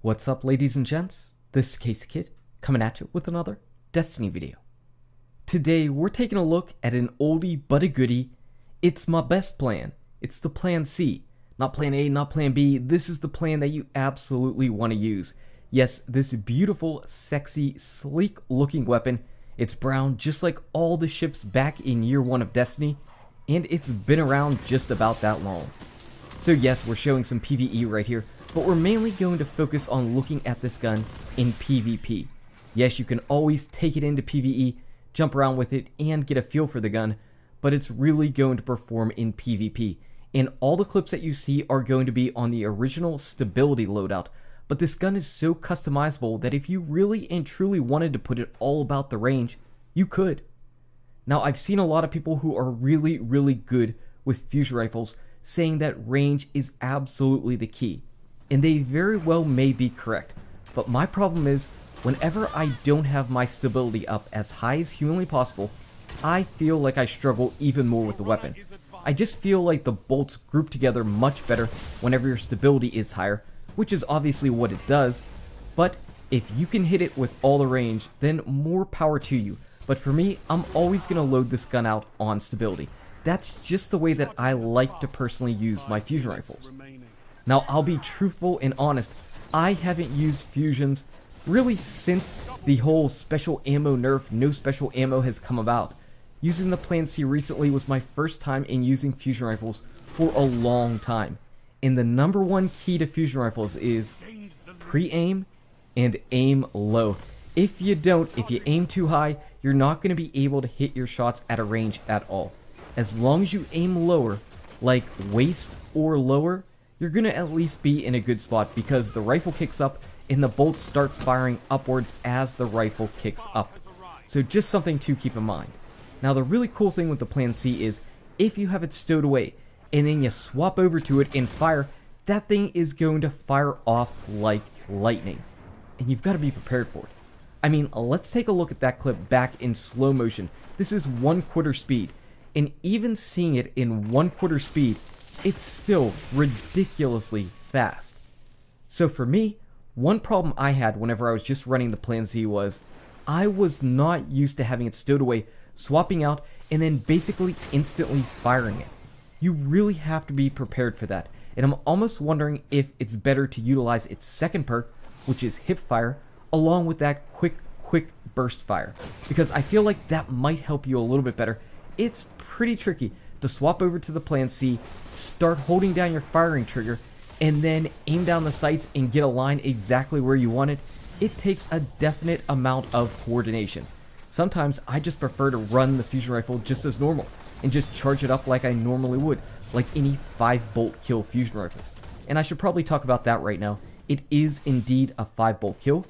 What's up, ladies and gents? This is KSigKid coming at you with another Destiny video. Today we're taking a look at an oldie but a goodie. It's my best plan. It's the plan C. Not plan A, not plan B. This is the plan that you absolutely want to use. Yes, this beautiful, sexy, sleek looking weapon. It's brown just like all the ships back in year 1 of Destiny, and it's been around just about that long. So yes, we're showing some PvE right here, but we're mainly going to focus on looking at this gun in PvP. Yes, you can always take it into PvE, jump around with it, and get a feel for the gun, but it's really going to perform in PvP. And all the clips that you see are going to be on the original stability loadout, but this gun is so customizable that if you really and truly wanted to put it all about the range, you could. Now, I've seen a lot of people who are really good with fusion rifles saying that range is absolutely the key. And they very well may be correct, but my problem is, whenever I don't have my stability up as high as humanly possible, I feel like I struggle even more with the weapon. I just feel like the bolts group together much better whenever your stability is higher, which is obviously what it does, but if you can hit it with all the range, then more power to you. But for me, I'm always going to load this gun out on stability. That's just the way that I like to personally use my fusion rifles. Now, I'll be truthful and honest, I haven't used fusions really since the whole special ammo nerf, no special ammo has come about. Using the Plan C recently was my first time in using fusion rifles for a long time. And the number one key to fusion rifles is pre-aim and aim low. If you aim too high, you're not going to be able to hit your shots at a range at all. As long as you aim lower, like waist or lower, you're going to at least be in a good spot because the rifle kicks up and the bolts start firing upwards as the rifle kicks up. So just something to keep in mind. Now, the really cool thing with the Plan C is if you have it stowed away and then you swap over to it and fire, that thing is going to fire off like lightning. And you've got to be prepared for it. I mean, let's take a look at that clip back in slow motion. This is 1/4 speed. And even seeing it in 1/4 speed, it's still ridiculously fast. So for me, one problem I had whenever I was just running the Plan C was I was not used to having it stowed away, swapping out, and then basically instantly firing it. You really have to be prepared for that. And I'm almost wondering if it's better to utilize its second perk, which is hip fire, along with that quick burst fire. Because I feel like that might help you a little bit better. It's pretty tricky to swap over to the Plan C, start holding down your firing trigger, and then aim down the sights and get a line exactly where you want it. It takes a definite amount of coordination. Sometimes I just prefer to run the fusion rifle just as normal and just charge it up like I normally would, like any 5-bolt kill fusion rifle. And I should probably talk about that right now. It is indeed a 5-bolt kill,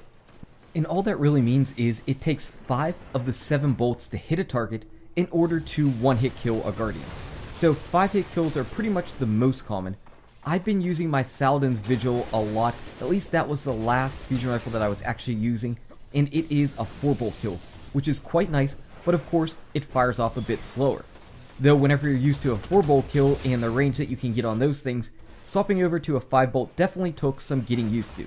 and all that really means is it takes 5 of the 7 bolts to hit a target in order to one-hit kill a Guardian. So 5-hit kills are pretty much the most common. I've been using my Saladin's Vigil a lot, at least that was the last fusion rifle that I was actually using, and it is a 4-bolt kill, which is quite nice, but of course it fires off a bit slower. Though whenever you're used to a 4-bolt kill and the range that you can get on those things, swapping over to a 5-bolt definitely took some getting used to.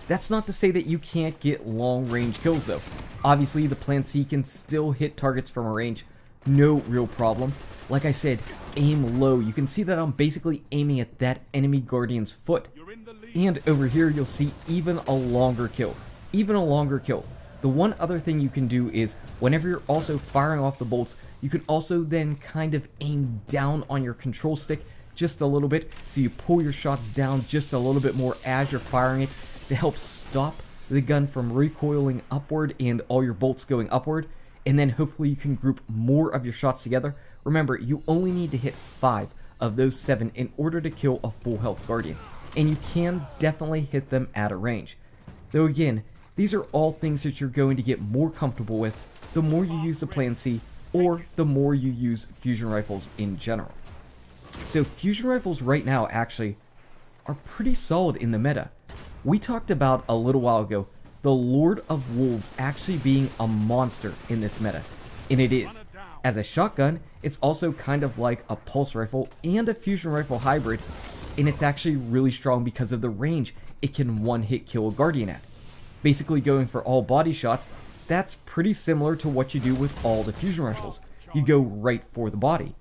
That's not to say that you can't get long-range kills though. Obviously the Plan C can still hit targets from a range, no real problem. Like I said, aim low. You can see that I'm basically aiming at that enemy Guardian's foot. And over here you'll see even a longer kill. The one other thing you can do is whenever you're also firing off the bolts, you can also then kind of aim down on your control stick just a little bit, so you pull your shots down just a little bit more as you're firing it to help stop the gun from recoiling upward and all your bolts going upward. And then hopefully you can group more of your shots together. Remember, you only need to hit 5 of those 7 in order to kill a full health Guardian, and you can definitely hit them at a range. Though again, these are all things that you're going to get more comfortable with the more you use the Plan C or the more you use fusion rifles in general. So fusion rifles right now actually are pretty solid in the meta. We talked about a little while ago the Lord of Wolves actually being a monster in this meta, and it is. As a shotgun, it's also kind of like a pulse rifle and a fusion rifle hybrid, and it's actually really strong because of the range it can one-hit kill a Guardian at. Basically going for all body shots, that's pretty similar to what you do with all the fusion rifles. You go right for the body.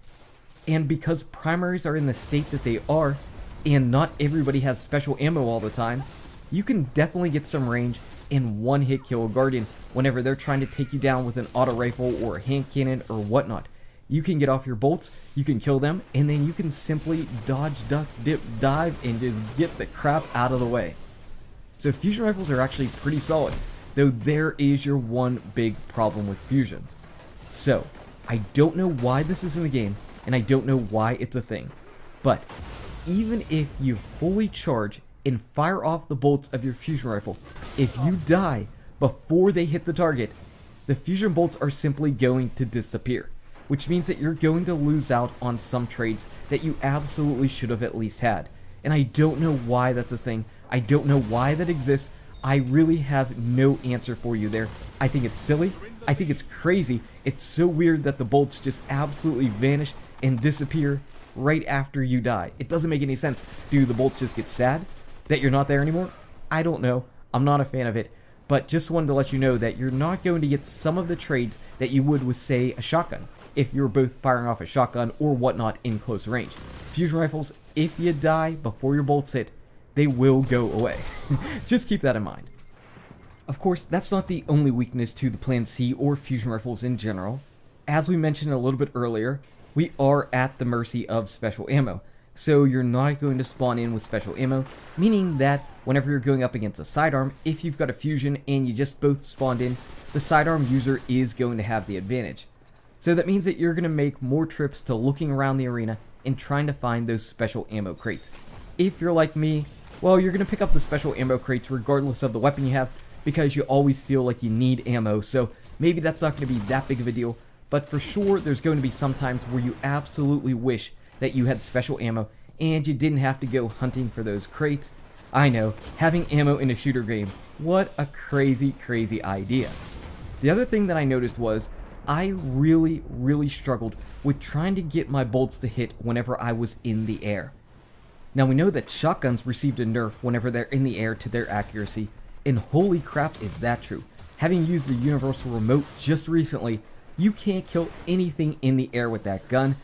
And because primaries are in the state that they are, and not everybody has special ammo all the time, you can definitely get some range and one-hit kill a Guardian whenever they're trying to take you down with an auto rifle or a hand cannon or whatnot. You can get off your bolts, you can kill them, and then you can simply dodge, duck, dip, dive, and just get the crap out of the way. So fusion rifles are actually pretty solid, though there is your one big problem with fusions. So, I don't know why this is in the game, and I don't know why it's a thing, but even if you fully charge and fire off the bolts of your fusion rifle, if you die before they hit the target, the fusion bolts are simply going to disappear, which means that you're going to lose out on some trades that you absolutely should have at least had. And I don't know why that's a thing. I don't know why that exists. I really have no answer for you there. I think it's silly. I think it's crazy. It's so weird that the bolts just absolutely vanish and disappear right after you die. It doesn't make any sense. Do the bolts just get sad that you're not there anymore? I don't know. I'm not a fan of it. But just wanted to let you know that you're not going to get some of the trades that you would with, say, a shotgun, if you're both firing off a shotgun or whatnot in close range. Fusion rifles, if you die before your bolts hit, they will go away. Just keep that in mind. Of course, that's not the only weakness to the Plan C or fusion rifles in general. As we mentioned a little bit earlier, we are at the mercy of special ammo. So you're not going to spawn in with special ammo, meaning that whenever you're going up against a sidearm, if you've got a fusion and you just both spawned in, the sidearm user is going to have the advantage. So that means that you're going to make more trips to looking around the arena and trying to find those special ammo crates. If you're like me, well, you're going to pick up the special ammo crates regardless of the weapon you have, because you always feel like you need ammo, so maybe that's not going to be that big of a deal, but for sure there's going to be some times where you absolutely wish that you had special ammo and you didn't have to go hunting for those crates. I know, having ammo in a shooter game, what a crazy, crazy idea. The other thing that I noticed was I really struggled with trying to get my bolts to hit whenever I was in the air. Now we know that shotguns received a nerf whenever they're in the air to their accuracy, and holy crap is that true. Having used the universal remote just recently, you can't kill anything in the air with that gun.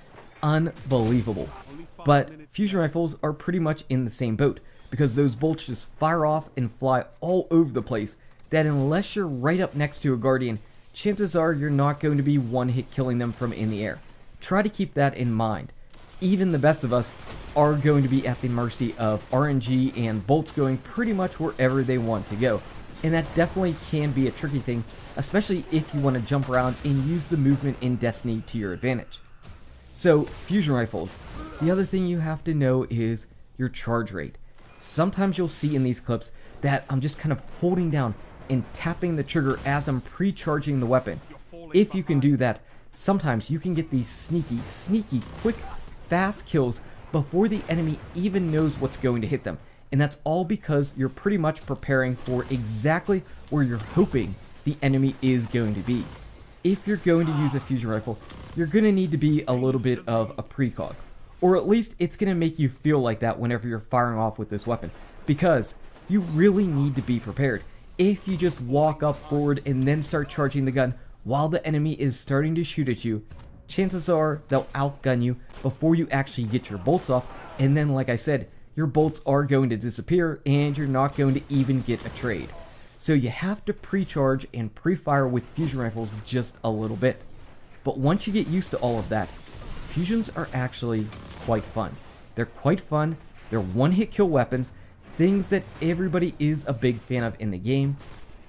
Unbelievable. But fusion rifles are pretty much in the same boat, because those bolts just fire off and fly all over the place, that unless you're right up next to a Guardian, chances are you're not going to be one-hit killing them from in the air. Try to keep that in mind. Even the best of us are going to be at the mercy of RNG and bolts going pretty much wherever they want to go. And that definitely can be a tricky thing, especially if you want to jump around and use the movement in Destiny to your advantage. So, fusion rifles. The other thing you have to know is your charge rate. Sometimes you'll see in these clips that I'm just kind of holding down and tapping the trigger as I'm pre-charging the weapon. If you can do that, sometimes you can get these sneaky, quick, fast kills before the enemy even knows what's going to hit them. And that's all because you're pretty much preparing for exactly where you're hoping the enemy is going to be. If you're going to use a fusion rifle, you're going to need to be a little bit of a precog. Or at least it's going to make you feel like that whenever you're firing off with this weapon. Because you really need to be prepared. If you just walk up forward and then start charging the gun while the enemy is starting to shoot at you, chances are they'll outgun you before you actually get your bolts off, and then like I said, your bolts are going to disappear and you're not going to even get a trade. So you have to pre-charge and pre-fire with fusion rifles just a little bit. But once you get used to all of that, fusions are actually quite fun. They're quite fun, they're one-hit kill weapons, things that everybody is a big fan of in the game.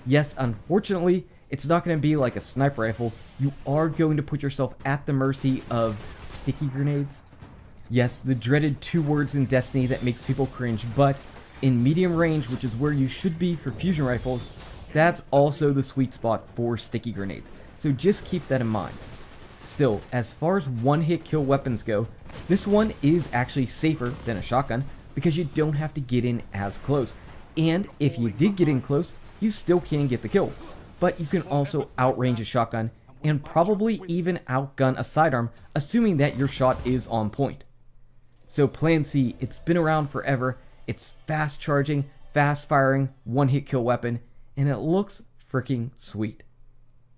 Yes, unfortunately, it's not going to be like a sniper rifle. You are going to put yourself at the mercy of sticky grenades. Yes, the dreaded 2 words in Destiny that makes people cringe, but in medium range, which is where you should be for fusion rifles, that's also the sweet spot for sticky grenades. So just keep that in mind. Still, as far as one-hit kill weapons go, this one is actually safer than a shotgun because you don't have to get in as close. And if you did get in close, you still can get the kill. But you can also outrange a shotgun and probably even outgun a sidearm, assuming that your shot is on point. So Plan C, it's been around forever, it's fast charging, fast firing, one-hit kill weapon, and it looks freaking sweet.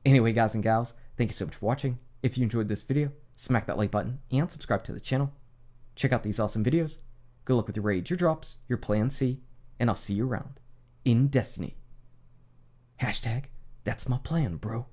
Anyway, guys and gals, thank you so much for watching. If you enjoyed this video, smack that like button and subscribe to the channel. Check out these awesome videos. Good luck with your raids, your drops, your plan C, and I'll see you around in Destiny. # that's my plan, bro.